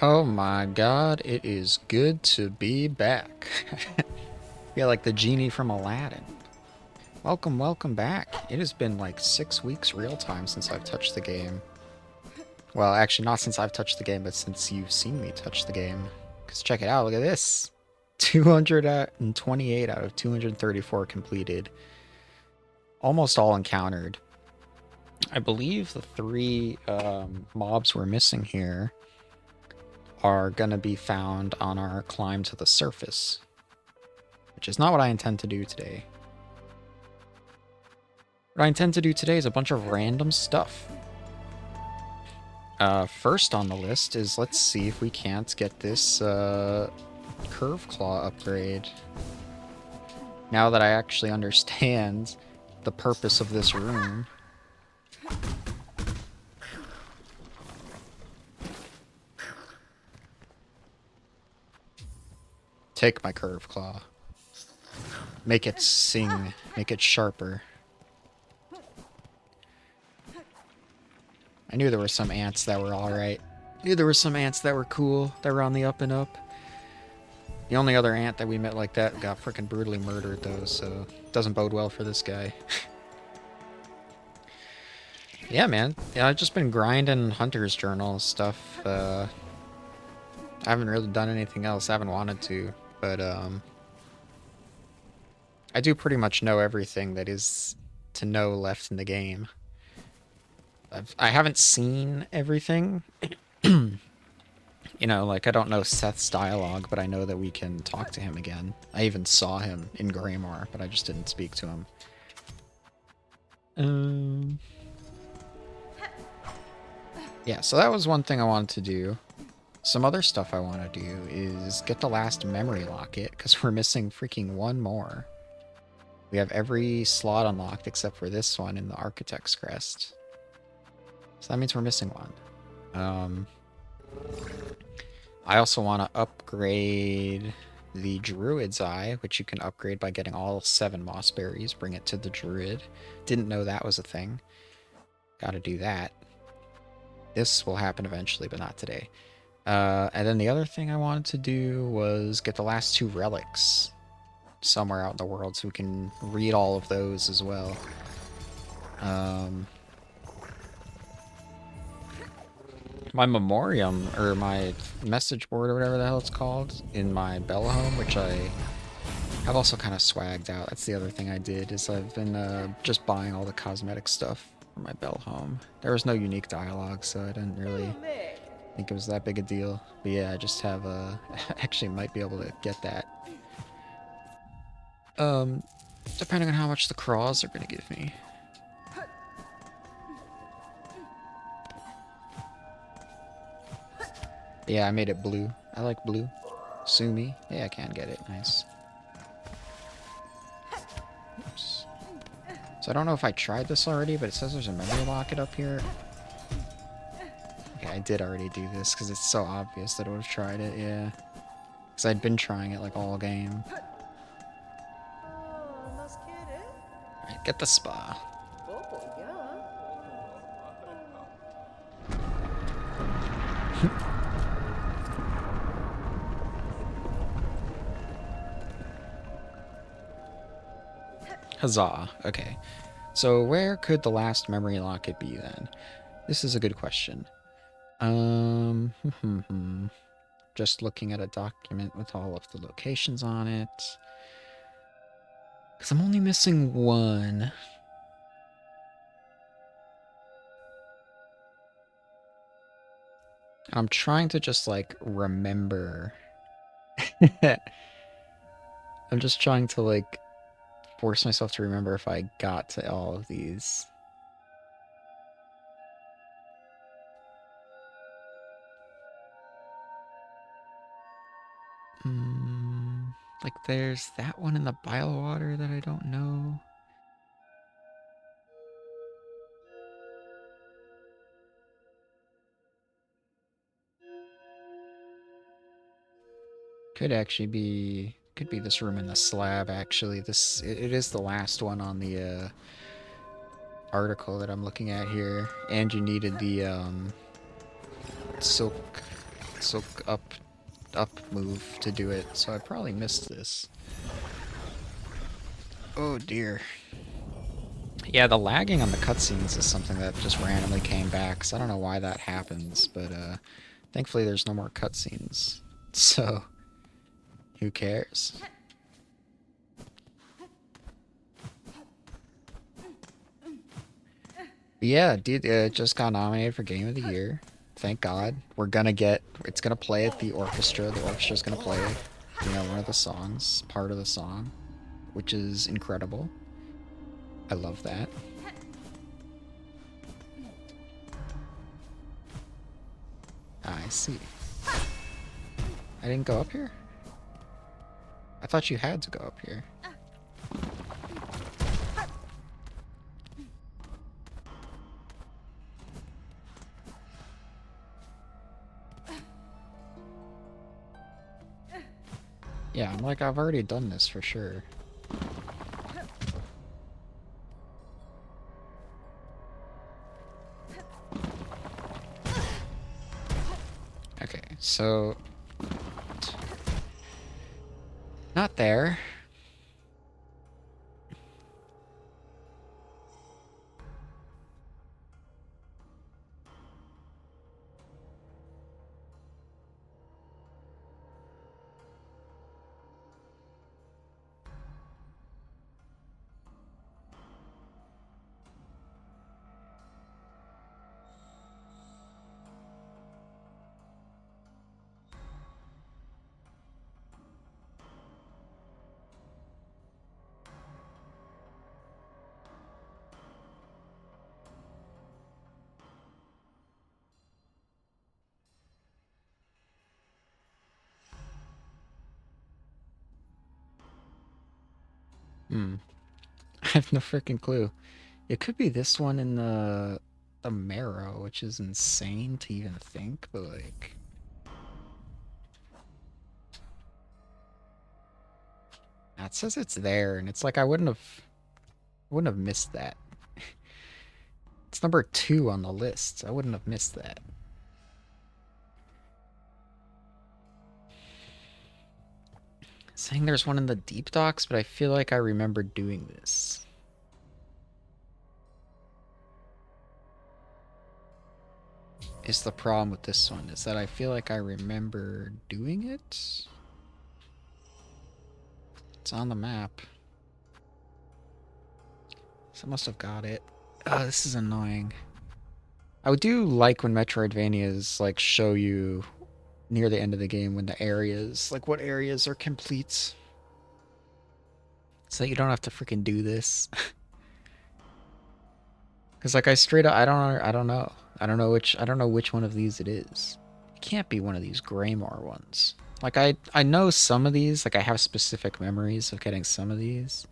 Oh my god, it is good to be back. Feel like the genie from Aladdin. Welcome back. It has been like 6 weeks real time since I've touched the game. Well, actually, not since I've touched the game, but since you've seen me touch the game. Because check it out, look at this 228 out of 234 completed. Almost all encountered. I believe the three mobs we're missing here are going to be found on our climb to the surface, which is not what I intend to do today. What I intend to do today is a bunch of random stuff. First on the list is let's see if we can't get this curve claw upgrade. Now that I actually understand the purpose of this room. Take my curve claw. Make it sing. Make it sharper. I knew there were some ants that were alright. Knew there were some ants that were cool, that were on the up and up. The only other ant that we met like that got freaking brutally murdered though, so it doesn't bode well for this guy. Yeah, man. Yeah, I've just been grinding Hunter's Journal stuff. I haven't really done anything else. I haven't wanted to, but I do pretty much know everything that is to know left in the game. I haven't seen everything. You know, like I don't know Seth's dialogue, but I know that we can talk to him again. I even saw him in Greymore, but I just didn't speak to him. Yeah, so that was one thing I wanted to do. Some other stuff I want to do is get the last memory locket, because we're missing freaking one more. We have every slot unlocked except for this one in the Architect's Crest. So that means we're missing one. I also want to upgrade the Druid's Eye, which you can upgrade by getting all 7 Mossberries. Bring it to the Druid. Didn't know that was a thing. Gotta do that. This will happen eventually, but not today. And then the other thing I wanted to do was get the last 2 relics somewhere out in the world so we can read all of those as well. My memoriam, or my message board, or whatever the hell it's called, in my Bell home, which I have also kind of swagged out. That's the other thing I did, is I've been just buying all the cosmetic stuff for my Bell home. There was no unique dialogue, so I didn't really think it was that big a deal. But yeah, I just have actually might be able to get that. Depending on how much the craws are gonna give me. Yeah, I made it blue. I like blue. Sue me. Yeah, I can get it. Nice. Oops. So I don't know if I tried this already, but it says there's a memory locket up here. Okay, I did already do this because it's so obvious that I would have tried it, yeah. Because I'd been trying it like all game. Alright, get the spa. Huzzah. Okay. So where could the last memory locket be then? This is a good question. Just looking at a document with all of the locations on it. Because I'm only missing one. I'm trying to just, like, remember. I'm just trying to, like, force myself to remember if I got to all of these. Like, there's that one in the bile water that I don't know. Could actually be... Could be this room in the slab, actually. It is the last one on the, article that I'm looking at here. And you needed the, silk silk up move to do it, so I probably missed this. Oh dear. Yeah, the lagging on the cutscenes is something that just randomly came back, so I don't know why that happens, but thankfully there's no more cutscenes. So, who cares? But yeah, dude, it just got nominated for Game of the Year. Thank God. It's gonna play at the orchestra. The orchestra's gonna play, one of the songs, part of the song, which is incredible. I love that. I see. I didn't go up here? I thought you had to go up here. Yeah, I'm like, I've already done this for sure. Okay, so... Not there. I have no freaking clue. It could be this one in the Marrow, which is insane to even think, but like... It says it's there, and it's like I wouldn't have missed that. It's number 2 on the list. I wouldn't have missed that. Saying there's one in the deep docks, but I feel like I remember doing this. Is the problem with this one, is that I feel like I remember doing it? It's on the map. So I must have got it. Oh, this is annoying. I do like when Metroidvanias like show you near the end of the game when the areas, like what areas are complete. So that you don't have to freaking do this. Cause like I straight up I don't know. I don't know which one of these it is. It can't be one of these Greymore ones. Like I know some of these, like I have specific memories of getting some of these.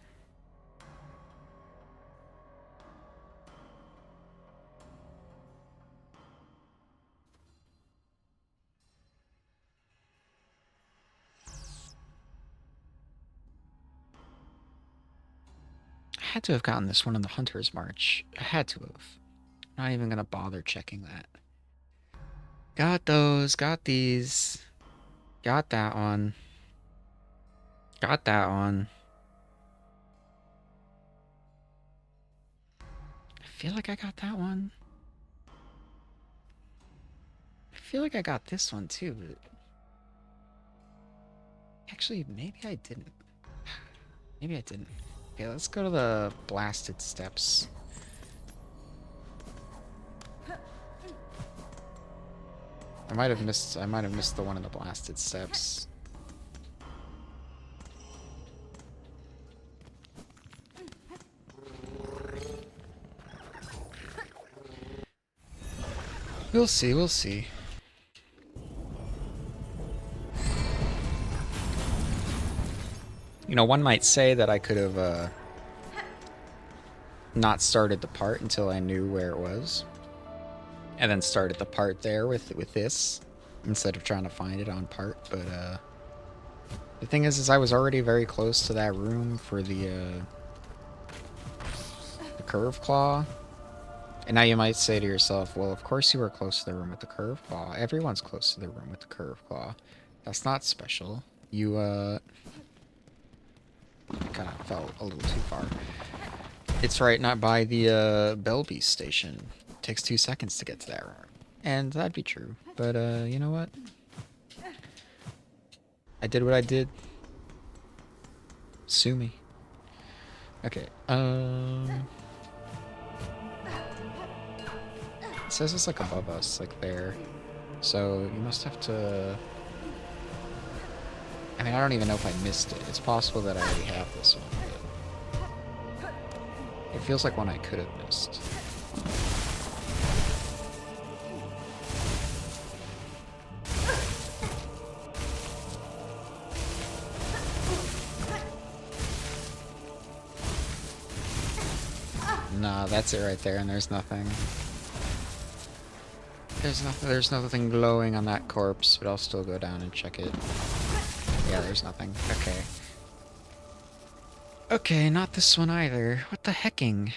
I had to have gotten this one in the Hunter's March. I had to have. Not even gonna bother checking that. Got those, got these. Got that one. Got that one. I feel like I got that one. I feel like I got this one too, but... Actually, maybe I didn't. Maybe I didn't. Okay, let's go to the blasted steps. I might have missed the one in the blasted steps. We'll see, we'll see. You know, one might say that I could have not started the part until I knew where it was. And then started the part there with this, instead of trying to find it on part, but the thing is I was already very close to that room for the curve claw. And now you might say to yourself, well, of course you were close to the room with the curved claw. Everyone's close to the room with the curved claw. That's not special. You, kind of fell a little too far. It's right not by the Belby station. It takes 2 seconds to get to that room. And that'd be true. But, you know what? I did what I did. Sue me. Okay, it says it's like above us, like there. So you must have to... I mean, I don't even know if I missed it. It's possible that I already have this one, but... It feels like one I could have missed. Nah, that's it right there, and there's nothing. There's nothing glowing on that corpse, but I'll still go down and check it. Yeah, there's nothing. Okay. Okay, not this one either. What the hecking?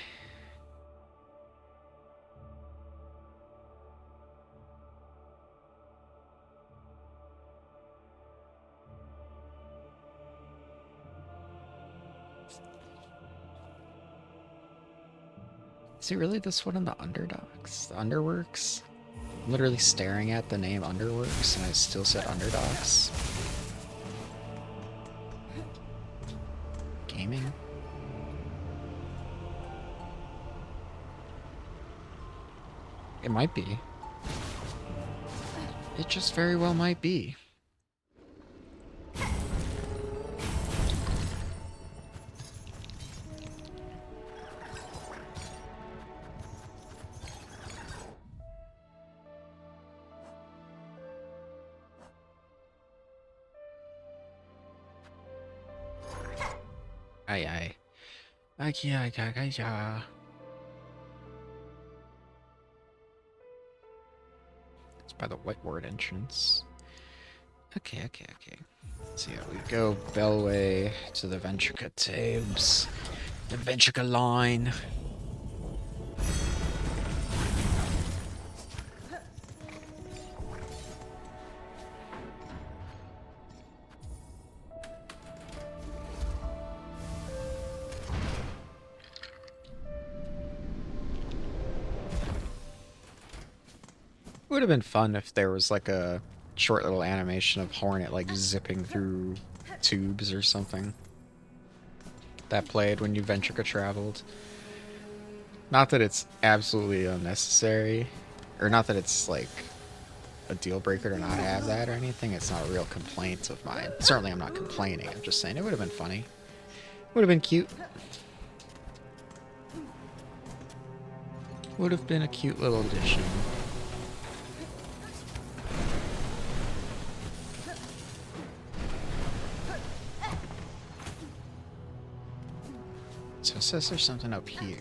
Is it really this one in the Underdogs? The Underworks? I'm literally staring at the name Underworks, and I still said Underdogs. Gaming? It might be. It just very well might be. Aye aye. Aye. It's by the Whiteward entrance. Okay. So yeah, we go Bellway to the Ventrica Tubes. The Ventrica line. It would have been fun if there was like a short little animation of Hornet like zipping through tubes or something. That played when you Ventrica traveled. Not that it's absolutely unnecessary, or not that it's like a deal breaker to not have that or anything. It's not a real complaint of mine. Certainly I'm not complaining. I'm just saying it would have been funny. Would have been cute. Would have been a cute little addition. So it says there's something up here.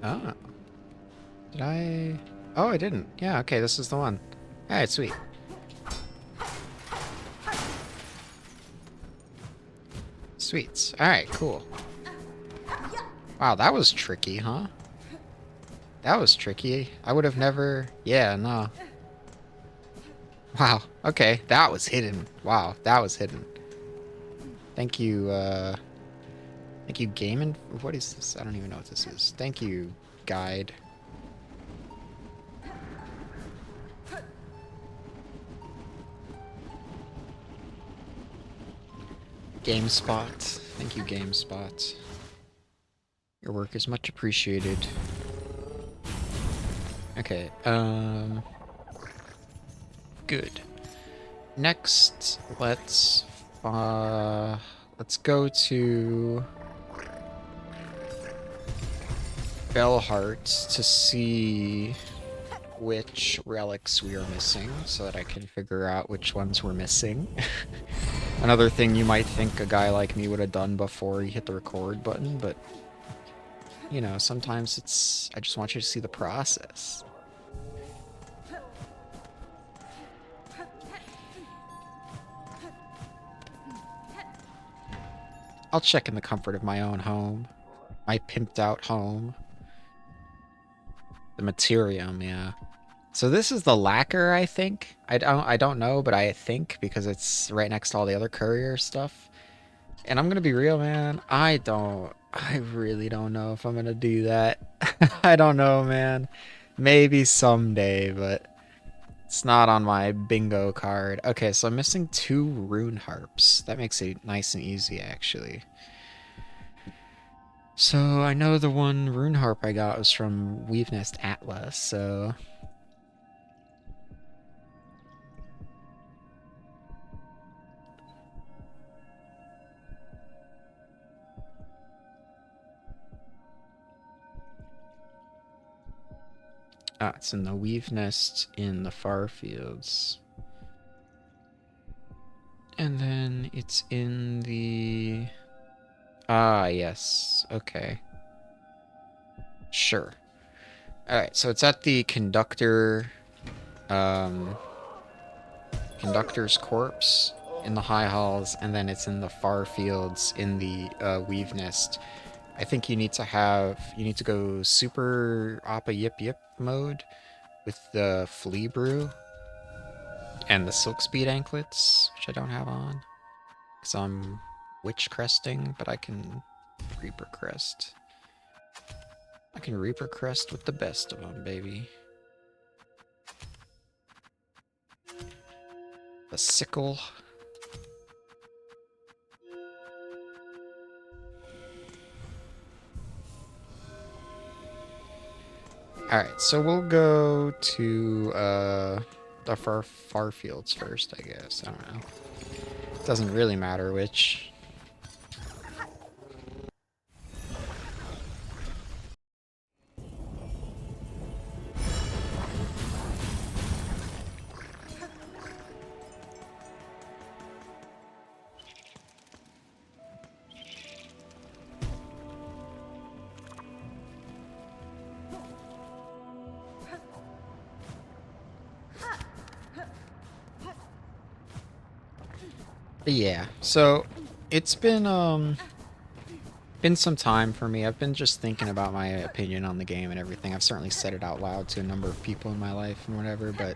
Oh. Did I... Oh, I didn't. Yeah, okay, this is the one. Alright, sweet. Sweets. Alright, cool. Wow, that was tricky, huh? That was tricky. I would have never... Yeah, no. Wow, okay, that was hidden. Wow, that was hidden. Thank you, Thank you, Gaiman? What is this? I don't even know what this is. Thank you, guide. GameSpot. Thank you, GameSpot. Your work is much appreciated. Okay, good. Next, let's go to Bellheart to see which relics we are missing, so that I can figure out which ones we're missing. Another thing you might think a guy like me would have done before you hit the record button, but you know, sometimes it's... I just want you to see the process. I'll check in the comfort of my own home. My pimped out home. The Materium, yeah. So this is the lacquer, I think. I don't know, but I think because it's right next to all the other courier stuff. And I'm gonna be real, man. I really don't know if I'm gonna do that. I don't know, man. Maybe someday, but it's not on my bingo card. Okay, so I'm missing 2 rune harps. That makes it nice and easy, actually. So I know the one rune harp I got was from Weave Nest Atlas, so... Ah, it's in the Weave Nest in the far fields. And then it's in the... Ah, yes. Okay. Sure. Alright, so it's at the um, conductor's corpse in the high halls, and then it's in the far fields in the Weave Nest. I think you need to go super Appa Yip Yip mode with the Flea Brew and the Silk Speed anklets, which I don't have on. Because I'm Witch Cresting, but I can Reaper Crest. I can Reaper Crest with the best of them, baby. The Sickle. Alright, so we'll go to the far fields first, I guess. I don't know. Doesn't really matter which. But yeah, so it's been some time for me. I've been just thinking about my opinion on the game and everything. I've certainly said it out loud to a number of people in my life and whatever, but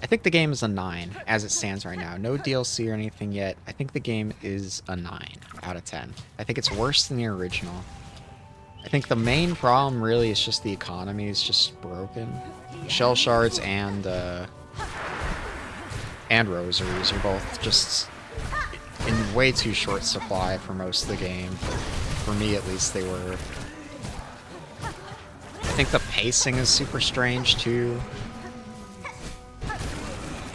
I think the game is a 9 as it stands right now. No DLC or anything yet. I think the game is a 9 out of 10. I think it's worse than the original. I think the main problem really is just the economy is just broken. Shell shards and rosaries are both just in way too short supply for most of the game. For me, at least, they were. I think the pacing is super strange, too.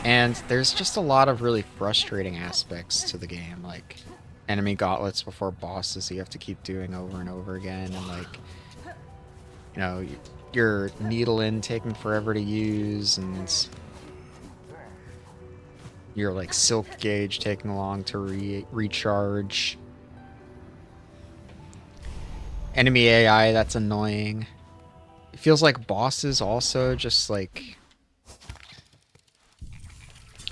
And there's just a lot of really frustrating aspects to the game, like enemy gauntlets before bosses you have to keep doing over and over again, and like, you know, your needle in taking forever to use, and your like silk gauge taking long to recharge. Enemy AI, that's annoying. It feels like bosses also just like,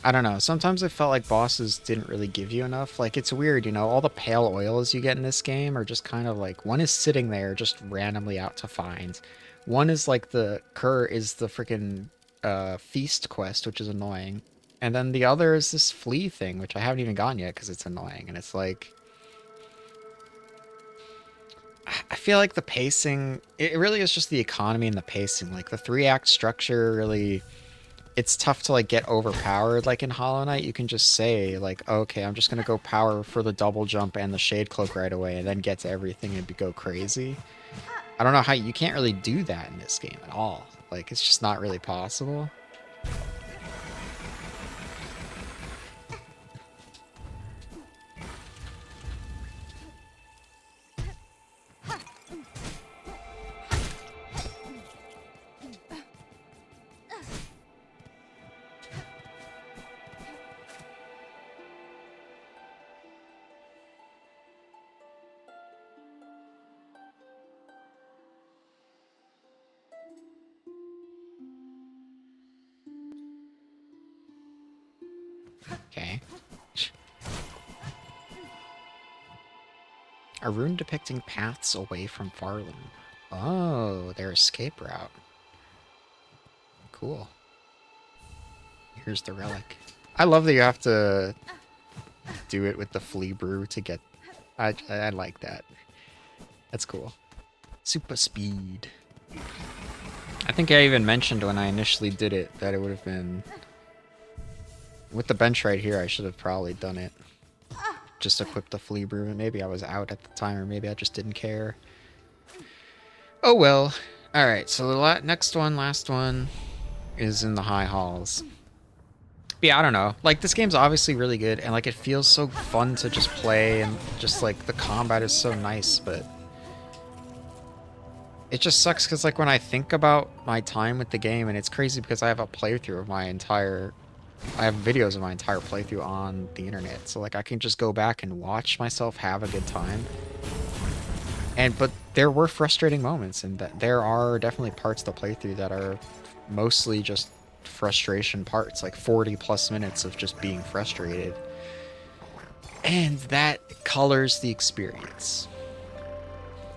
I don't know. Sometimes I felt like bosses didn't really give you enough. Like, it's weird, you know, all the pale oils you get in this game are just kind of like, one is sitting there just randomly out to find. One is like the freaking feast quest, which is annoying. And then the other is this flea thing, which I haven't even gotten yet because it's annoying. And it's like, I feel like the pacing, it really is just the economy and the pacing. Like, the 3-act structure really, it's tough to like get overpowered. Like in Hollow Knight, you can just say like, okay, I'm just gonna go power for the double jump and the shade cloak right away, and then get to everything and go crazy. I don't know how you can't really do that in this game at all. Like, it's just not really possible. Okay. A rune depicting paths away from Farland. Oh, their escape route. Cool. Here's the relic. I love that you have to do it with the flea brew to get... I like that. That's cool. Super speed. I think I even mentioned when I initially did it that it would have been... With the bench right here, I should have probably done it. Just equip the flea brew. Maybe I was out at the time, or maybe I just didn't care. Oh well. Alright, so the last one, is in the high halls. Yeah, I don't know. Like, this game's obviously really good, and like it feels so fun to just play, and just like the combat is so nice, but it just sucks because like when I think about my time with the game, and it's crazy because I have a playthrough of my entire... I have videos of my entire playthrough on the internet, so like I can just go back and watch myself have a good time. But there were frustrating moments, and that there are definitely parts of the playthrough that are mostly just frustration parts, like 40 plus minutes of just being frustrated. And that colors the experience.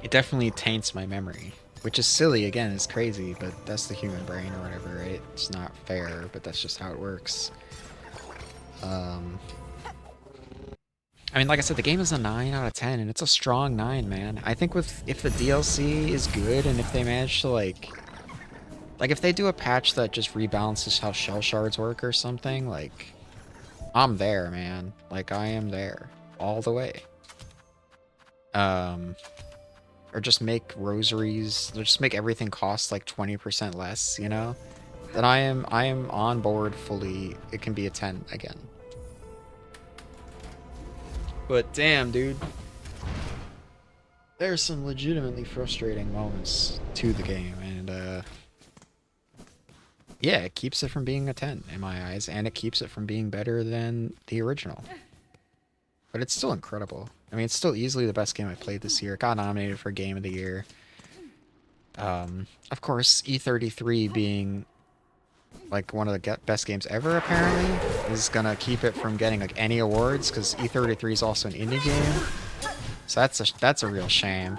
It definitely taints my memory, which is silly, again, it's crazy, but that's the human brain or whatever, right? It's not fair, but that's just how it works. I mean, like I said, the game is a 9 out of 10, and it's a strong 9, man. I think if the DLC is good, and if they manage to, like, if they do a patch that just rebalances how shell shards work or something, like, I'm there, man. Like, I am there. All the way. Or just make rosaries, or just make everything cost, like, 20% less, you know? Then I am on board fully. It can be a 10 again. But damn, dude. There's some legitimately frustrating moments to the game, and yeah, it keeps it from being a 10 in my eyes, and it keeps it from being better than the original. But it's still incredible. I mean, it's still easily the best game I played this year. It got nominated for Game of the Year. Of course, E33 being like one of the best games ever, apparently, is gonna keep it from getting like any awards, because E33 is also an indie game. So that's a real shame.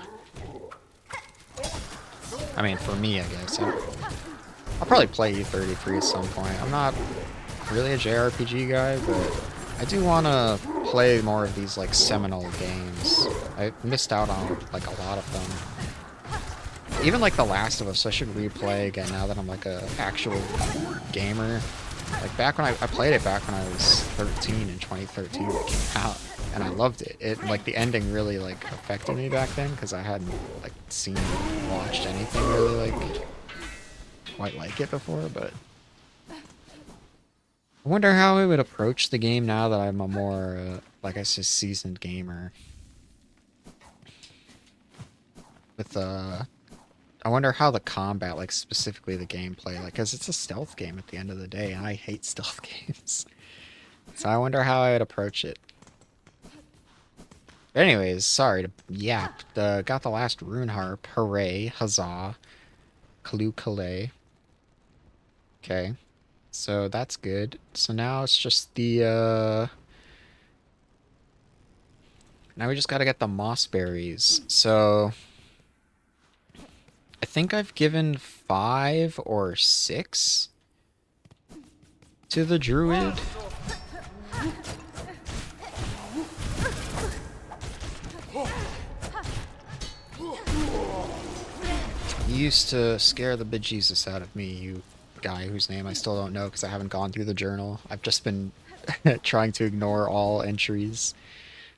I mean, for me, I guess. I'll probably play E33 at some point. I'm not really a JRPG guy, but I do want to play more of these like seminal games. I missed out on like a lot of them. Even like The Last of Us, I should replay again now that I'm like a actual gamer. Like back when I played it back when I was 13 in 2013 when it came out, and I loved it. It like the ending really like affected me back then because I hadn't like watched anything really like quite like it before. But I wonder how I would approach the game now that I'm a more like I said, seasoned gamer. With I wonder how the combat, like specifically the gameplay, like, because it's a stealth game at the end of the day, and I hate stealth games. So I wonder how I would approach it. But anyways, sorry to yap. Got the last rune harp. Hooray, huzzah, Kalu Kalay. Okay, so that's good. So now it's just the now we just gotta get the mossberries. So I think I've given 5 or 6 to the druid. You used to scare the bejesus out of me, you guy whose name I still don't know because I haven't gone through the journal. I've just been trying to ignore all entries.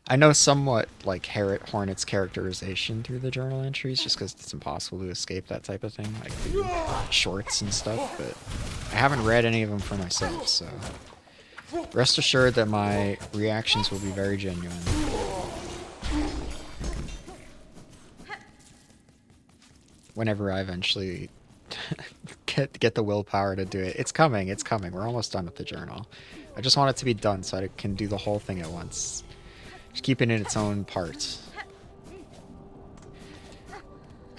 I know somewhat like Hornet's characterization through the journal entries just because it's impossible to escape that type of thing, like the shorts and stuff, but I haven't read any of them for myself, so rest assured that my reactions will be very genuine. Whenever I eventually get the willpower to do it. It's coming, it's coming. We're almost done with the journal. I just want it to be done so I can do the whole thing at once. Just keep it in its own parts.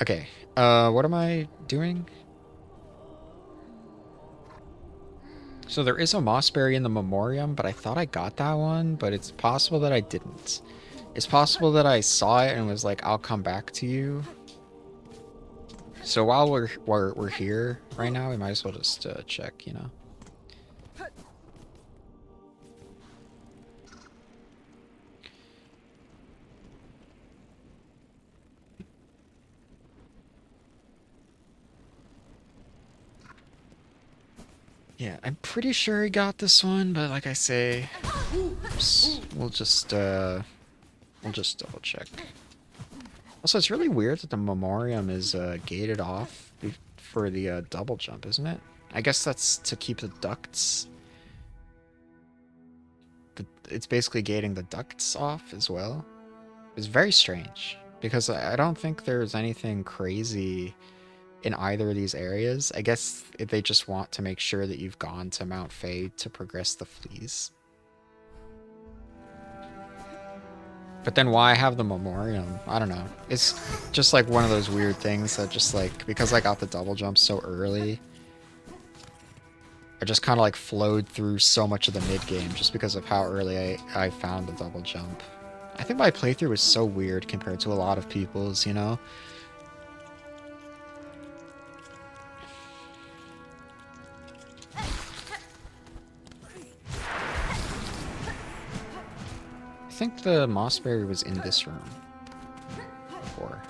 Okay, what am I doing? So there is a Mossberry in the Memoriam, but I thought I got that one, but it's possible that I didn't. It's possible that I saw it and was like, I'll come back to you. So while we're here right now, we might as well just check, you know. Yeah, I'm pretty sure he got this one, but like I say, we'll just double check. Also, it's really weird that the memoriam is gated off for the double jump, isn't it? I guess that's to keep the ducts. It's basically gating the ducts off as well. It's very strange because I don't think there's anything crazy in either of these areas. I guess they just want to make sure that you've gone to Mount Fae to progress the fleas. But then why have the memoriam? I don't know. It's just like one of those weird things that just like, because I got the double jump so early, I just kind of like flowed through so much of the mid game just because of how early I found the double jump. I think my playthrough was so weird compared to a lot of people's, you know? I think the Mossberry was in this room before.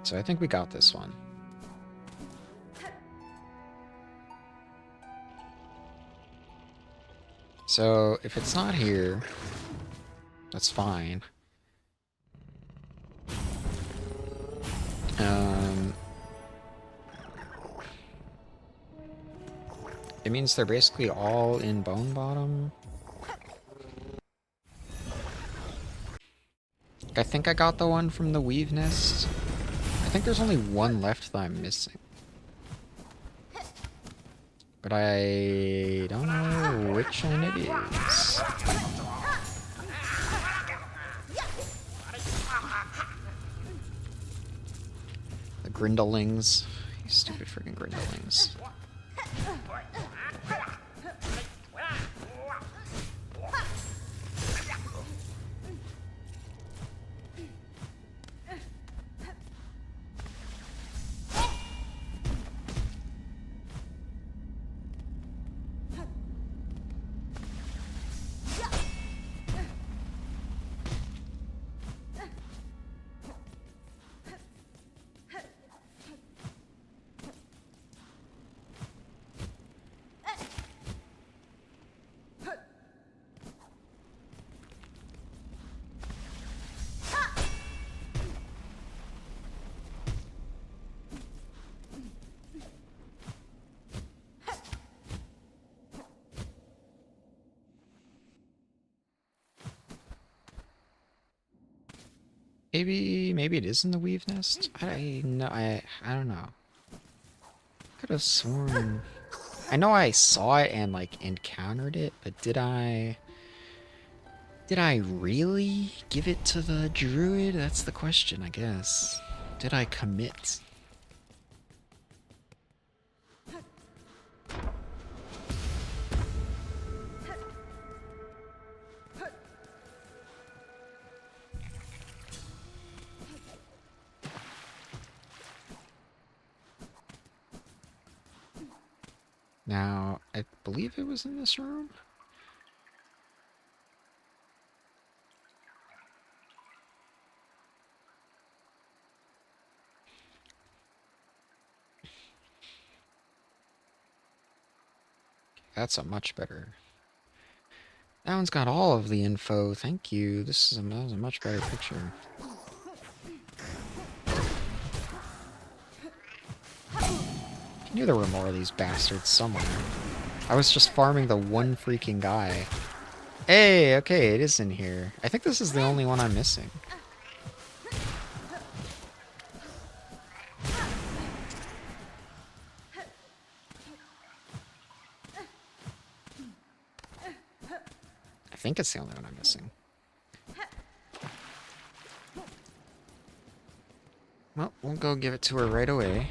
So I think we got this one. So if it's not here, that's fine. It means they're basically all in Bone Bottom. I think I got the one from the Weave Nest. I think there's only one left that I'm missing. But I don't know which one it is. The Grindlings. You stupid freaking Grindlings. Maybe it is in the Weave Nest. I don't know. Could have sworn. I know I saw it and like encountered it, but did I really give it to the druid? That's the question, I guess. Did I commit? Now, I believe it was in this room. That's a much better. That one's got all of the info. Thank you. That was a much better picture. I knew there were more of these bastards somewhere. I was just farming the one freaking guy. Hey, okay, it is in here. I think this is the only one I'm missing. I think it's the only one I'm missing. Well, we'll go give it to her right away.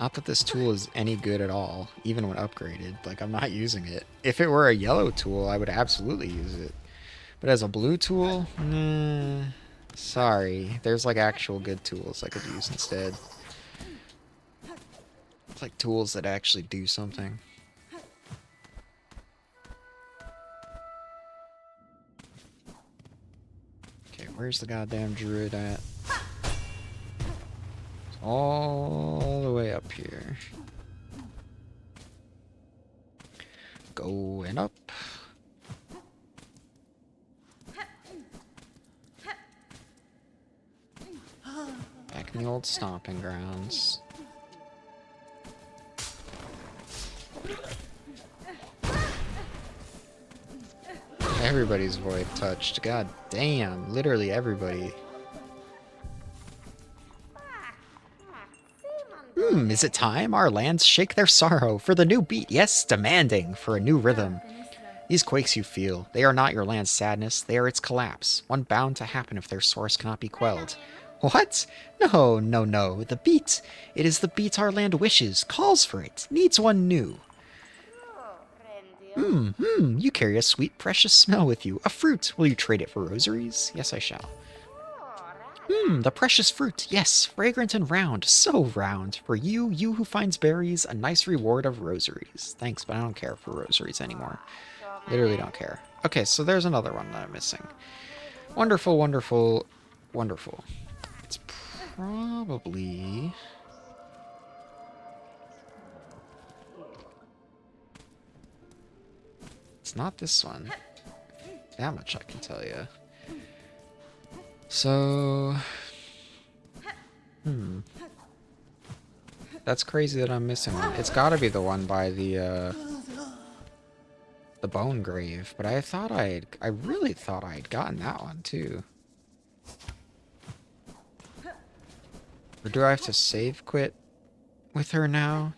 Not that this tool is any good at all, even when upgraded. Like, I'm not using it. If it were a yellow tool, I would absolutely use it. But as a blue tool, nah, sorry. There's like actual good tools I could use instead. It's like tools that actually do something. Okay, where's the goddamn druid at? It's all the way up here. Going up. Back in the old stomping grounds. Everybody's void touched. God damn. Literally everybody. Is it time? Our lands shake their sorrow for the new beat. Yes, demanding for a new rhythm. These quakes you feel, they are not your land's sadness, they are its collapse, one bound to happen if their source cannot be quelled. What? No, no, no. The beat. It is the beat our land wishes, calls for it, needs one new. You carry a sweet, precious smell with you. A fruit. Will you trade it for rosaries? Yes, I shall. The precious fruit. Yes, fragrant and round. So round. For you, you who finds berries, a nice reward of rosaries. Thanks, but I don't care for rosaries anymore. Literally don't care. Okay, so there's another one that I'm missing. Wonderful, wonderful, wonderful. It's probably... It's not this one. That much I can tell you. So... That's crazy that I'm missing one. It's gotta be the one by the bone grave, but I really thought I had gotten that one too. Or do I have to save quit with her now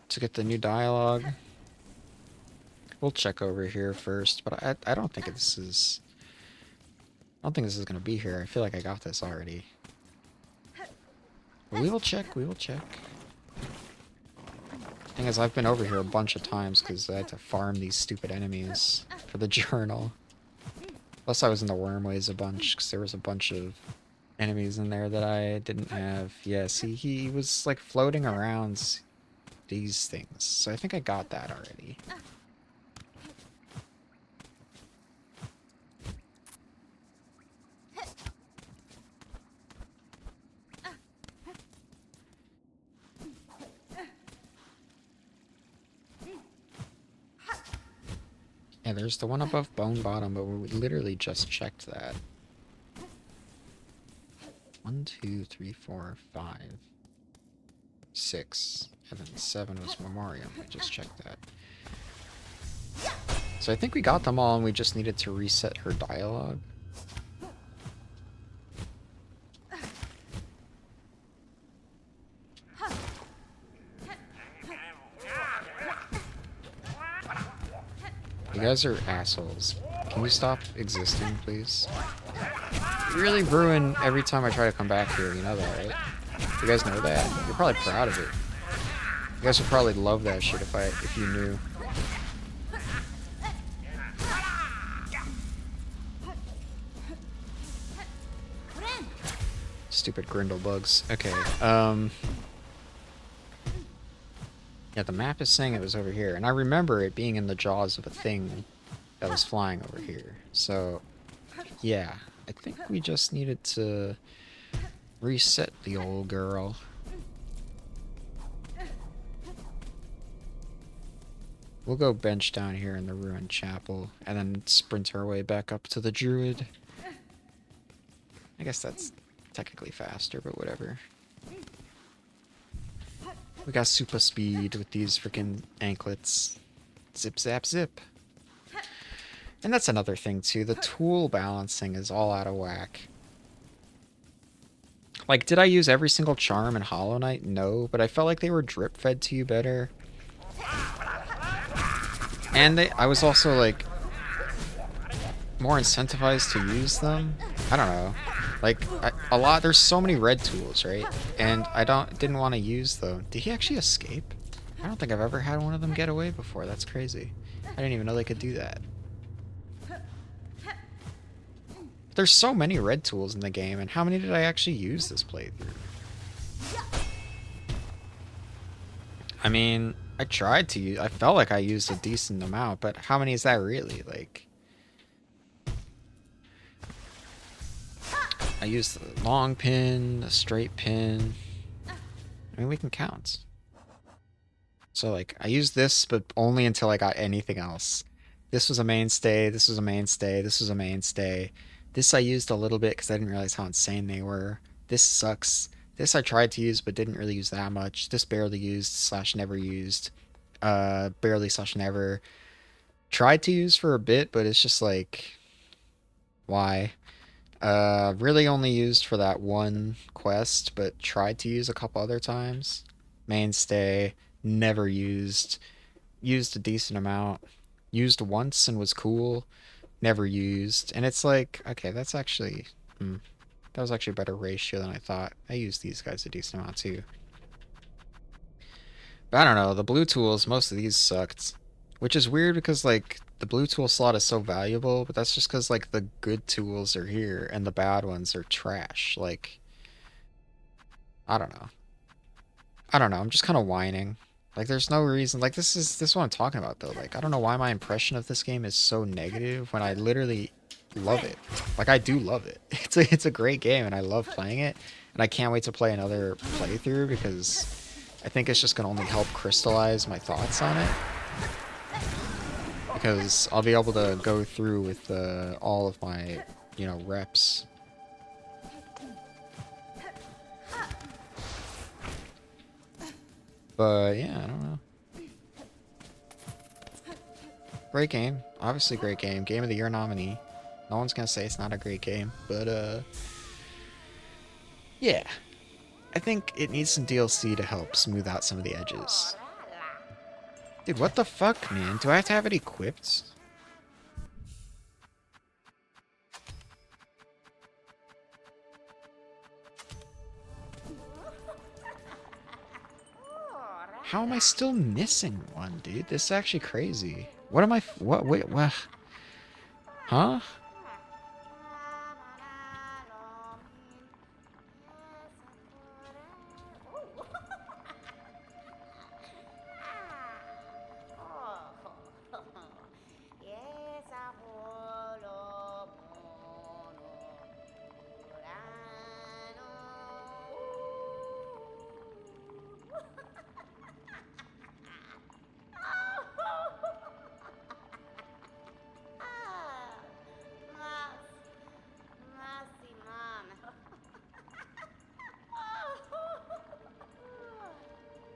to get the new dialogue? We'll check over here first, but I don't think this is... I don't think this is gonna be here. I feel like I got this already. But we will check, we will check. Thing is, I've been over here a bunch of times because I had to farm these stupid enemies for the journal. Plus I was in the wormways a bunch because there was a bunch of enemies in there that I didn't have. Yeah, see, he was like floating around these things. So I think I got that already. Yeah, there's the one above Bone Bottom, but we literally just checked that. 1, 2, 3, 4, 5, 6, and then 7 was Memoriam. We just checked that. So I think we got them all, and we just needed to reset her dialogue. You guys are assholes. Can you stop existing, please? You really ruin every time I try to come back here, you know that, right? You guys know that? You're probably proud of it. You guys would probably love that shit if you knew. Stupid grindle bugs. Okay, yeah, the map is saying it was over here, and I remember it being in the jaws of a thing that was flying over here. So, yeah, I think we just needed to reset the old girl. We'll go bench down here in the ruined chapel, and then sprint our way back up to the druid. I guess that's technically faster, but whatever. We got super speed with these freaking anklets. Zip, zap, zip. And that's another thing, too. The tool balancing is all out of whack. Like, did I use every single charm in Hollow Knight? No, but I felt like they were drip-fed to you better. And I was also, like, more incentivized to use them. I don't know. Like, a lot, there's so many red tools, right? And I didn't want to use them. Did he actually escape? I don't think I've ever had one of them get away before. That's crazy. I didn't even know they could do that. There's so many red tools in the game, and how many did I actually use this playthrough? I mean, I tried to use, I felt like I used a decent amount, but how many is that really? Like, I used the long pin, the straight pin. I mean, we can count. So, like, I used this, but only until I got anything else. This was a mainstay, this was a mainstay, this was a mainstay. This I used a little bit because I didn't realize how insane they were. This sucks. This I tried to use, but didn't really use that much. This barely used, slash never used. Barely slash never. Tried to use for a bit, but it's just like, why? Really only used for that one quest, but tried to use a couple other times. Mainstay, never used. Used a decent amount. Used once and was cool. Never used. And it's like, okay, that's actually, that was actually a better ratio than I thought. I used these guys a decent amount too. But I don't know, the blue tools, most of these sucked. Which is weird because, like, the blue tool slot is so valuable, but that's just because, like, the good tools are here and the bad ones are trash. Like, I don't know. I don't know, I'm just kind of whining. Like, there's no reason. Like, this is what I'm talking about, though. Like, I don't know why my impression of this game is so negative when I literally love it. Like, I do love it. It's a great game, and I love playing it. And I can't wait to play another playthrough because I think it's just going to only help crystallize my thoughts on it. Because I'll be able to go through with all of my, reps. But yeah, I don't know. Great game. Obviously great game. Game of the Year nominee. No one's gonna say it's not a great game. But, yeah. I think it needs some DLC to help smooth out some of the edges. Dude, what the fuck, man? Do I have to have it equipped? How am I still missing one, dude? This is actually crazy. What am I... What? Wait, what? Huh?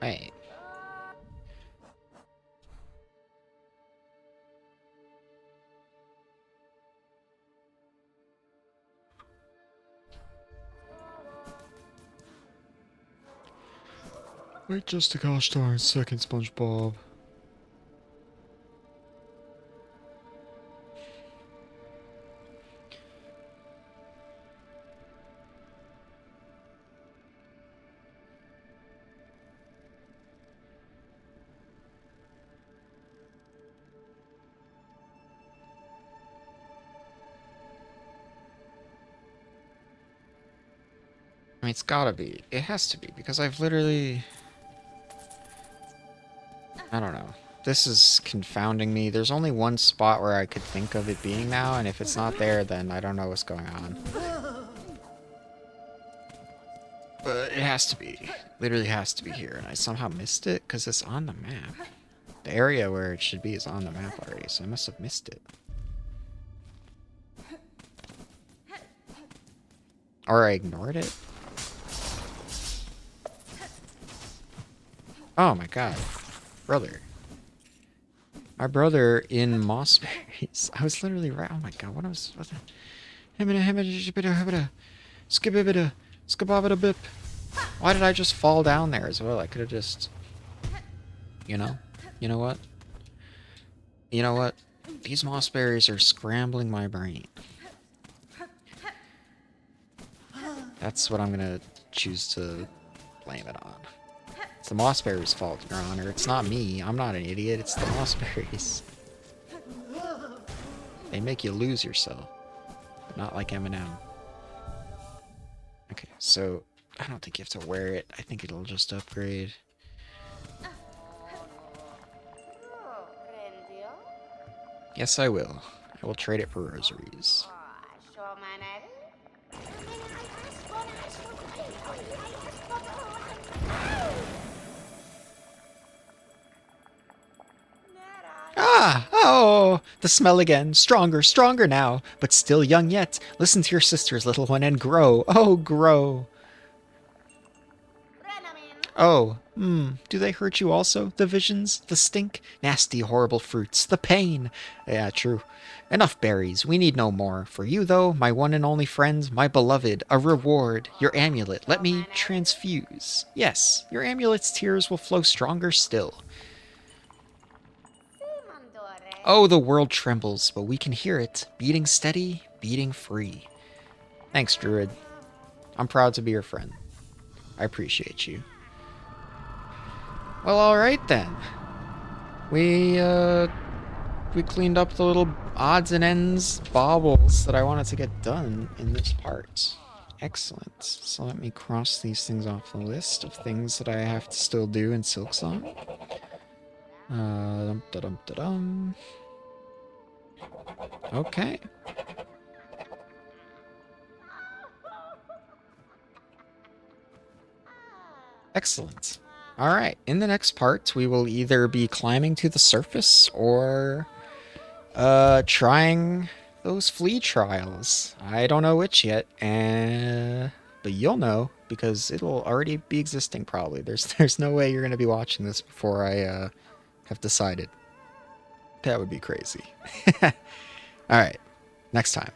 Wait. Wait just a gosh darn second, SpongeBob. I mean, it's gotta be. It has to be, because I've literally... I don't know. This is confounding me. There's only one spot where I could think of it being now, and if it's not there, then I don't know what's going on. But it has to be. Literally has to be here, and I somehow missed it, because it's on the map. The area where it should be is on the map already, so I must have missed it. Or I ignored it. Oh my god. Brother. My brother in Mossberries. I was literally right. Oh my god, what was... Skibibida, why did I just fall down there as well? I could have just... You know? You know what? You know what? These Mossberries are scrambling my brain. That's what I'm gonna choose to blame it on. It's the Mossberries' fault, Your Honor. It's not me. I'm not an idiot. It's the Mossberries. They make you lose yourself. But not like Eminem. Okay, so I don't think you have to wear it. I think it'll just upgrade. Yes, I will. I will trade it for rosaries. Ah! Oh! The smell again. Stronger, stronger now, but still young yet. Listen to your sisters, little one, and grow. Oh, grow. Oh, do they hurt you also? The visions? The stink? Nasty, horrible fruits. The pain! Yeah, true. Enough berries. We need no more. For you, though, my one and only friend, my beloved, a reward. Your amulet. Let me transfuse. Yes, your amulet's tears will flow stronger still. Oh, the world trembles, but we can hear it. Beating steady, beating free. Thanks, Druid. I'm proud to be your friend. I appreciate you. Well, alright then. We cleaned up the little odds and ends baubles that I wanted to get done in this part. Excellent. So let me cross these things off the list of things that I have to still do in Silksong. Dum-da-dum-da-dum. Okay. Excellent. Alright, in the next part, we will either be climbing to the surface or trying those flea trials. I don't know which yet, but you'll know because it'll already be existing probably. There's no way you're gonna be watching this before I have decided. That would be crazy. Alright, next time.